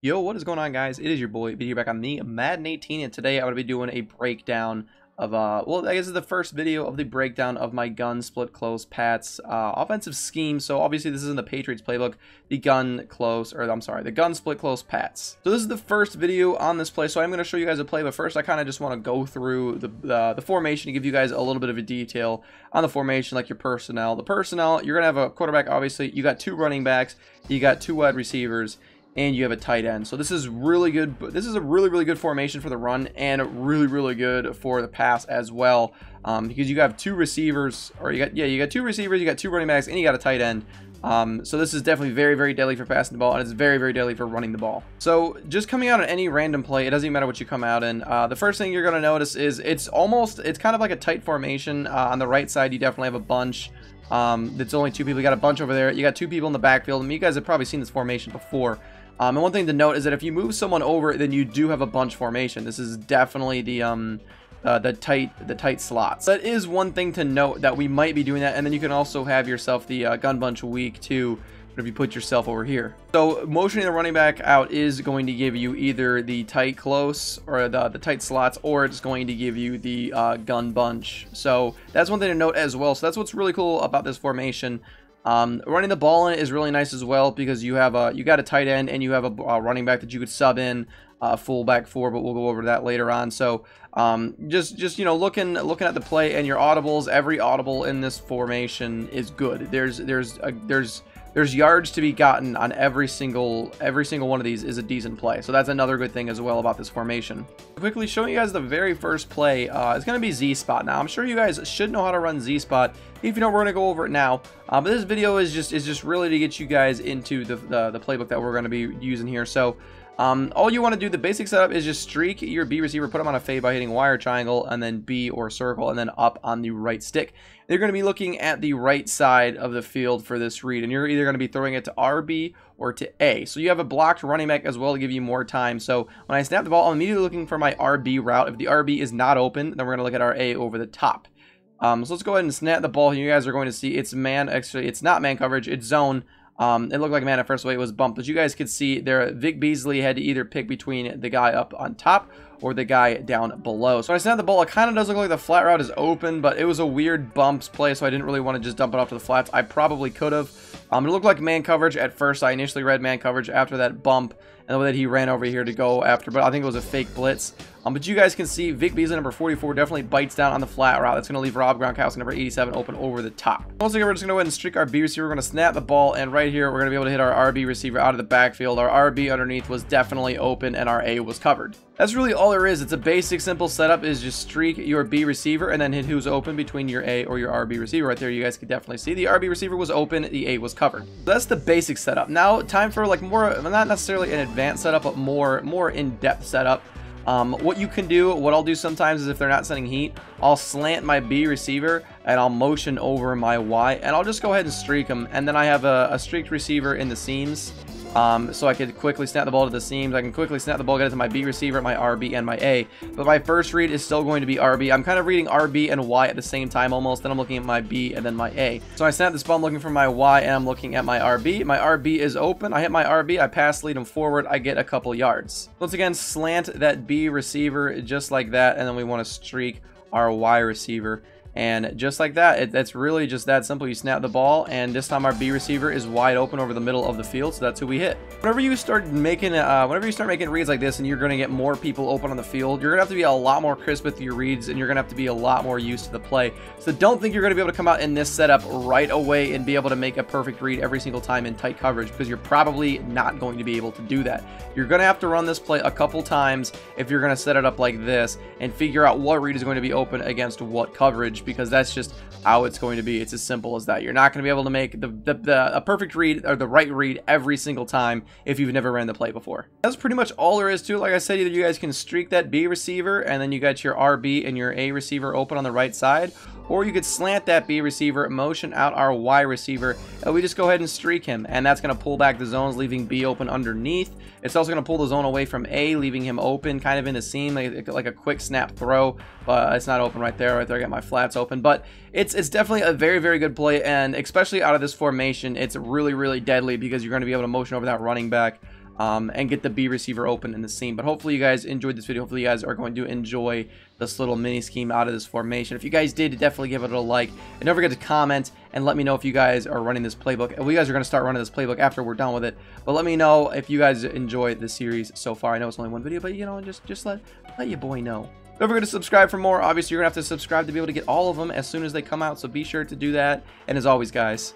Yo, what is going on, guys? It is your boy, video back on the Madden 18, and today I'm going to be doing a breakdown of, well, I guess it's the first video of the breakdown of my gun split close Pats offensive scheme. So obviously this is in the Patriots playbook, the gun split close Pats. So this is the first video on this play, so I'm going to show you guys a play, but first I kind of just want to go through the formation to give you guys a little bit of a detail on the formation, like your personnel. The personnel, you're going to have a quarterback, obviously, you got two running backs, you got two wide receivers, and you have a tight end. So this is really good. This is a really good formation for the run, and really good for the pass as well, because you have two receivers, or you got two receivers, you got two running backs, and you got a tight end. So this is definitely very deadly for passing the ball, and it's very deadly for running the ball. So just coming out on any random play, it doesn't even matter what you come out in. The first thing you're going to notice is it's kind of like a tight formation. On the right side, you definitely have a bunch. It's only two people. You got a bunch over there. You got two people in the backfield. I mean, you guys have probably seen this formation before. And one thing to note is that if you move someone over, then you do have a bunch formation. This is definitely the tight slots. That is one thing to note, that we might be doing that. And then you can also have yourself the gun bunch weak too, if you put yourself over here. So motioning the running back out is going to give you either the tight close or the tight slots, or it's going to give you the gun bunch. So that's one thing to note as well. So that's what's really cool about this formation. Running the ball in is really nice as well, because you have you got a tight end and you have a running back that you could sub in fullback for, but we'll go over that later on. So just you know, looking at the play and your audibles, every audible in this formation is good. There's yards to be gotten on every single one of these is a decent play. So that's another good thing as well about this formation. Quickly showing you guys the very first play. It's going to be Z-Spot. Now I'm sure you guys should know how to run Z-Spot. If you don't, we're going to go over it now. But this video is just really to get you guys into the playbook that we're going to be using here. So all you want to do, the basic setup is just streak your B receiver, put him on a fade by hitting Y or triangle, and then B or circle, and then up on the right stick. You're going to be looking at the right side of the field for this read, and you're either going to be throwing it to RB or to A. So you have a blocked running back as well to give you more time. So when I snap the ball, I'm immediately looking for my RB route. If the RB is not open, then we're going to look at our A over the top. So let's go ahead and snap the ball. You guys are going to see it's man. Actually, it's not man coverage. It's zone. It looked like man at first, the way it was bumped, but you guys could see there Vic Beasley had to either pick between the guy up on top or the guy down below. So when I snap the ball, it kind of does look like the flat route is open, but it was a weird bumps play, so I didn't really want to just dump it off to the flats. I probably could have. It looked like man coverage at first. I initially read man coverage after that bump, and the way that he ran over here to go after, but I think it was a fake blitz. But you guys can see Vic Beasley, number 44, definitely bites down on the flat route. That's going to leave Rob Gronkowski, number 87, open over the top. Once again, we're just going to go ahead and streak our B receiver. We're going to snap the ball, and right here, we're going to be able to hit our RB receiver out of the backfield. Our RB underneath was definitely open, and our A was covered. That's really all there is. It's a basic, simple setup, is just streak your B receiver, and then hit who's open between your A or your RB receiver. Right there, you guys can definitely see the RB receiver was open, the A was covered. So that's the basic setup. Now, time for like more, not necessarily an advanced setup, but more in-depth setup. What you can do, what I'll do sometimes is if they're not sending heat, I'll slant my B receiver and I'll motion over my Y, and I'll just go ahead and streak them, and then I have a streaked receiver in the seams. So I could quickly snap the ball to the seams. I can quickly snap the ball, get it to my B receiver, my RB, and my A. But my first read is still going to be RB. I'm kind of reading RB and Y at the same time almost. Then I'm looking at my B and then my A. So I snap this ball, I'm looking for my Y, and I'm looking at my RB. My RB is open. I hit my RB. I pass, lead him forward. I get a couple yards. Once again, slant that B receiver just like that, and then we want to streak our Y receiver. And just like that, that's really just that simple. You snap the ball, and this time our B receiver is wide open over the middle of the field, so that's who we hit. Whenever you start making reads like this, and you're going to get more people open on the field, you're going to have to be a lot more crisp with your reads, and you're going to have to be a lot more used to the play. So don't think you're going to be able to come out in this setup right away and be able to make a perfect read every single time in tight coverage, because you're probably not going to be able to do that. You're going to have to run this play a couple times if you're going to set it up like this and figure out what read is going to be open against what coverage, because that's just how it's going to be. It's as simple as that. You're not going to be able to make a perfect read or the right read every single time if you've never ran the play before. That's pretty much all there is to it. Like I said, either you guys can streak that B receiver, and then you got your RB and your A receiver open on the right side, or you could slant that B receiver, motion out our Y receiver, and we just go ahead and streak him, and that's going to pull back the zones, leaving B open underneath. It's also going to pull the zone away from A, leaving him open kind of in the seam, like a quick snap throw, but it's not open right there. I got my flats open, but it's definitely a very good play, and especially out of this formation, it's really deadly, because you're going to be able to motion over that running back. and get the B receiver open in the seam. But hopefully you guys enjoyed this video. Hopefully you guys are going to enjoy this little mini scheme out of this formation. If you guys did, definitely give it a like, and don't forget to comment and let me know if you guys are running this playbook. And we guys are going to start running this playbook after we're done with it, but let me know if you guys enjoy the series so far. I know it's only one video, but you know, just let your boy know. Don't forget to subscribe for more. Obviously, you're gonna have to subscribe to be able to get all of them as soon as they come out, so be sure to do that. And as always, guys,